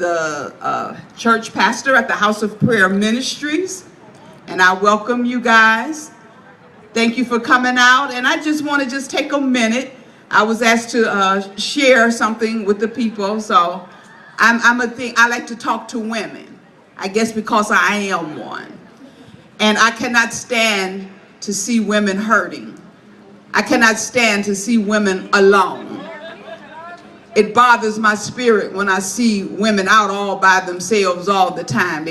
the church pastor at the House of Prayer Ministries, and I welcome you guys. Thank you for coming out, and I just want to just take a minute. I was asked to share something with the people, so I like to talk to women, I guess because I am one. And I cannot stand to see women hurting. I cannot stand to see women alone. It bothers my spirit when I see women out all by themselves all the time.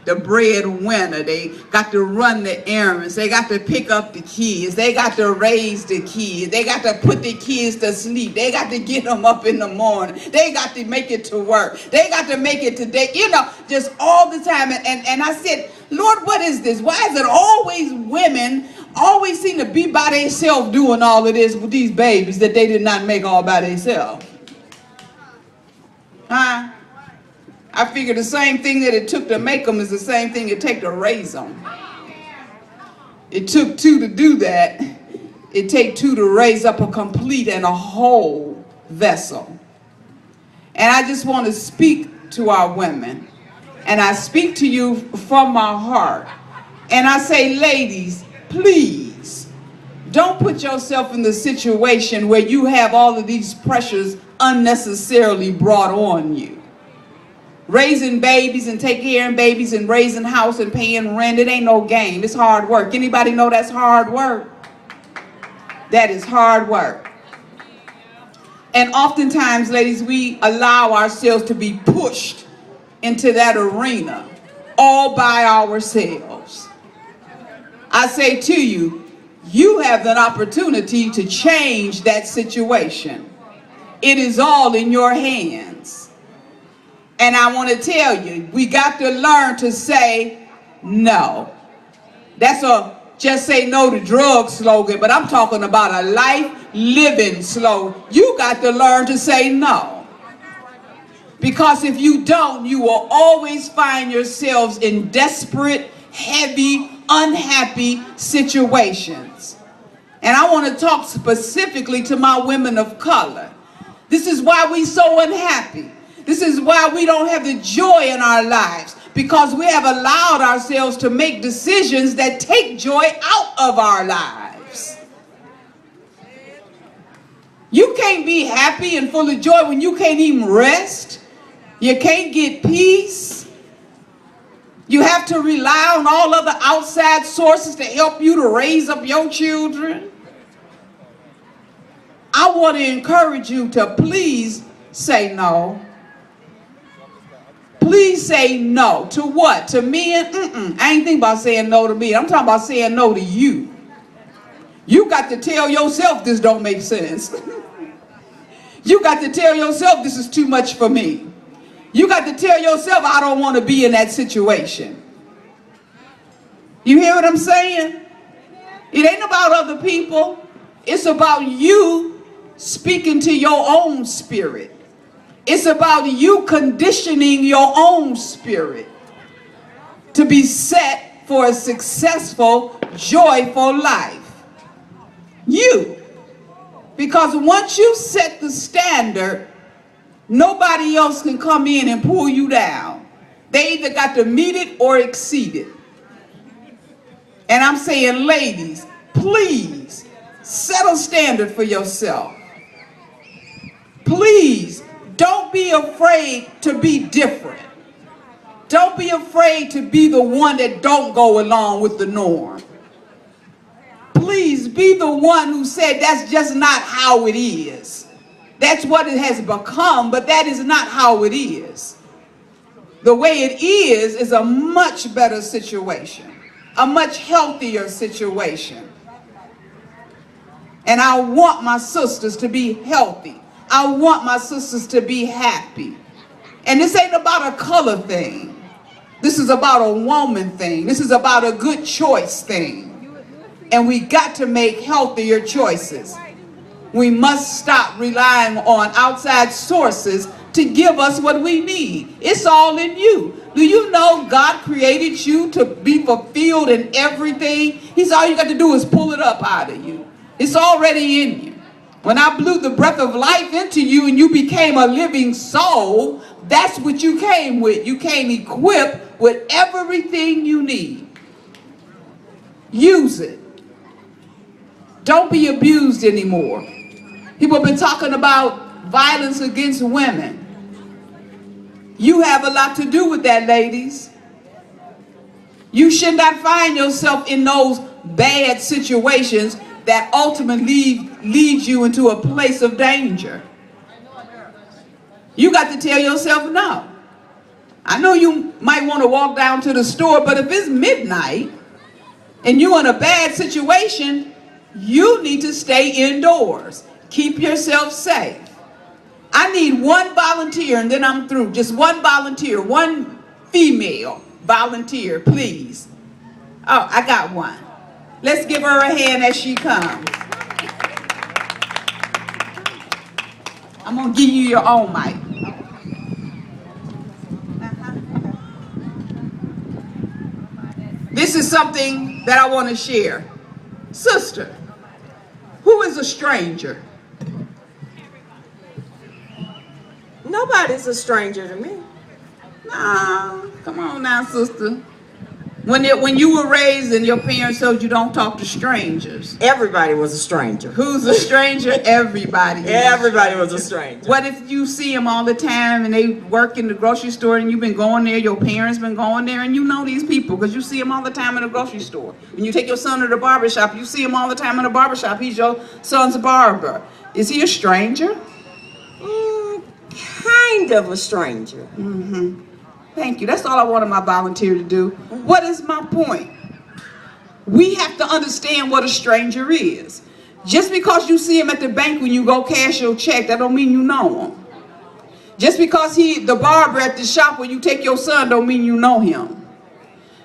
The breadwinner, they got to run the errands, they got to pick up the kids, they got to raise the kids, they got to put the kids to sleep, they got to get them up in the morning, they got to make it to work, they got to make it today, just all the time. And I said, Lord, what is this? Why is it always women always seem to be by themselves doing all of this with these babies that they did not make all by themselves? Huh? I figure the same thing that it took to make them is the same thing it take to raise them. It took two to do that. It take two to raise up a complete and a whole vessel. And I just want to speak to our women. And I speak to you from my heart. And I say, ladies, please, don't put yourself in the situation where you have all of these pressures unnecessarily brought on you. Raising babies and taking care of babies and raising house and paying rent, it ain't no game. It's hard work. Anybody know that's hard work? That is hard work. And oftentimes, ladies, we allow ourselves to be pushed into that arena all by ourselves. I say to you, you have an opportunity to change that situation. It is all in your hands. And I want to tell you, we got to learn to say no. That's a just say no to drugs slogan, but I'm talking about a life living slogan. You got to learn to say no. Because if you don't, you will always find yourselves in desperate, heavy, unhappy situations. And I want to talk specifically to my women of color. This is why we're so unhappy. This is why we don't have the joy in our lives, because we have allowed ourselves to make decisions that take joy out of our lives. You can't be happy and full of joy when you can't even rest. You can't get peace. You have to rely on all other outside sources to help you to raise up your children. I want to encourage you to please say no. Please say no. To what? To men? I ain't thinking about saying no to me. I'm talking about saying no to you. You got to tell yourself this don't make sense. You got to tell yourself this is too much for me. You got to tell yourself I don't want to be in that situation. You hear what I'm saying? It ain't about other people. It's about you speaking to your own spirit. It's about you conditioning your own spirit to be set for a successful, joyful life. You. Because once you set the standard, nobody else can come in and pull you down. They either got to meet it or exceed it. And I'm saying, ladies, please set a standard for yourself. Please. Don't be afraid to be different. Don't be afraid to be the one that don't go along with the norm. Please be the one who said that's just not how it is. That's what it has become, but that is not how it is. The way it is a much better situation, a much healthier situation. And I want my sisters to be healthy. I want my sisters to be happy. And this ain't about a color thing. This is about a woman thing. This is about a good choice thing. And we got to make healthier choices. We must stop relying on outside sources to give us what we need. It's all in you. Do you know God created you to be fulfilled in everything? He said all you got to do is pull it up out of you. It's already in you. When I blew the breath of life into you and you became a living soul, That's what you came with. You came equipped with everything you need. Use it. Don't be abused anymore. People have been talking about violence against women. You have a lot to do with that, ladies. You should not find yourself in those bad situations that ultimately leads you into a place of danger. You got to tell yourself no. I know you might want to walk down to the store, but if it's midnight and you're in a bad situation, you need to stay indoors. Keep yourself safe. I need one volunteer and then I'm through. Just one volunteer, one female volunteer, please. Oh, I got one. Let's give her a hand as she comes. I'm going to give you your own mic. This is something that I want to share. Sister, who is a stranger? Nobody's a stranger to me. Nah, come on now, sister. When you were raised and your parents told you don't talk to strangers. Everybody was a stranger. Who's a stranger? Everybody. Everybody was a stranger. What if you see them all the time and they work in the grocery store and you've been going there, your parents been going there, and you know these people because you see them all the time in the grocery store. When you take your son to the barber shop, you see him all the time in the barber shop. He's your son's barber. Is he a stranger? Kind of a stranger. Mm-hmm. Thank you. That's all I wanted my volunteer to do. What is my point? We have to understand what a stranger is. Just because you see him at the bank when you go cash your check, that don't mean you know him. Just because he the barber at the shop when you take your son don't mean you know him.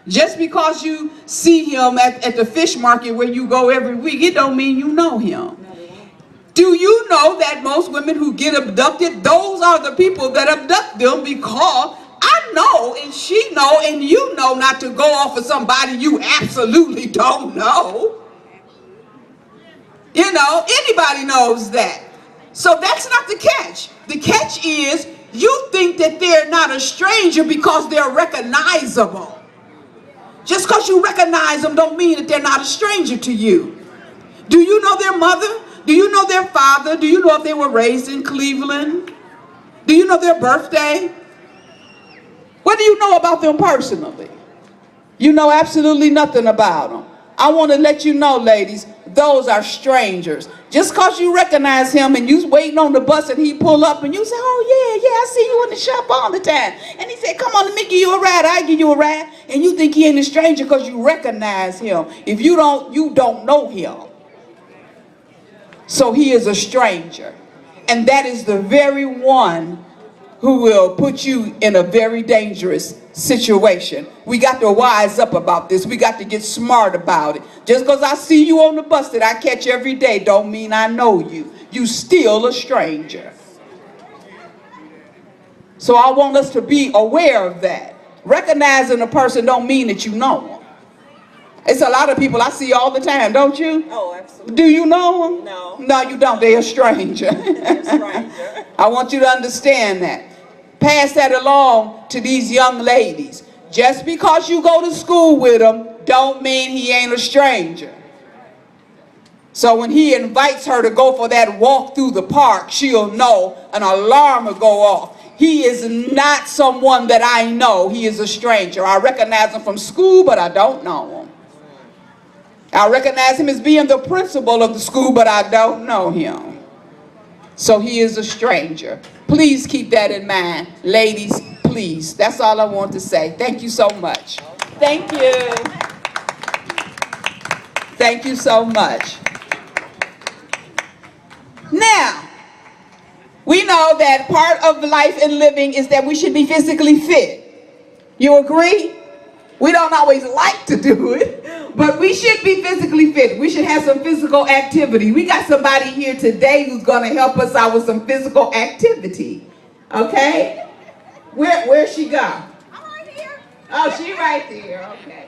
Just because you see him at the fish market where you go every week, it don't mean you know him. Do you know that most women who get abducted, those are the people that abduct them because I know and she know and you know not to go off of somebody you absolutely don't know. You know, anybody knows that. So that's not the catch. The catch is you think that they're not a stranger because they're recognizable. Just because you recognize them don't mean that they're not a stranger to you. Do you know their mother? Do you know their father? Do you know if they were raised in Cleveland? Do you know their birthday? What do you know about them personally? You know absolutely nothing about them. I want to let you know, ladies, those are strangers. Just because you recognize him and you waiting on the bus and he pull up and you say, oh yeah, I see you in the shop all the time. And he said, come on, let me give you a ride. I give you a ride. And you think he ain't a stranger because you recognize him. If you don't know him. So he is a stranger. And that is the very one who will put you in a very dangerous situation. We got to wise up about this. We got to get smart about it. Just because I see you on the bus that I catch every day don't mean I know you. You still a stranger. So I want us to be aware of that. Recognizing a person don't mean that you know them. It's a lot of people I see all the time, don't you? Oh, absolutely. Do you know them? No. No, you don't. They're a stranger. They're a stranger. I want you to understand that. Pass that along to these young ladies. Just because you go to school with them don't mean he ain't a stranger. So when he invites her to go for that walk through the park, she'll know an alarm will go off. He is not someone that I know. He is a stranger. I recognize him from school, but I don't know him. I recognize him as being the principal of the school, but I don't know him. So he is a stranger. Please keep that in mind. Ladies, please. That's all I want to say. Thank you so much. Thank you. Thank you so much. Now, we know that part of life and living is that we should be physically fit. You agree? We don't always like to do it, but we should be physically fit. We should have some physical activity. We got somebody here today who's going to help us out with some physical activity. Okay? Where's she go? I'm right here. Oh, she right there. Okay.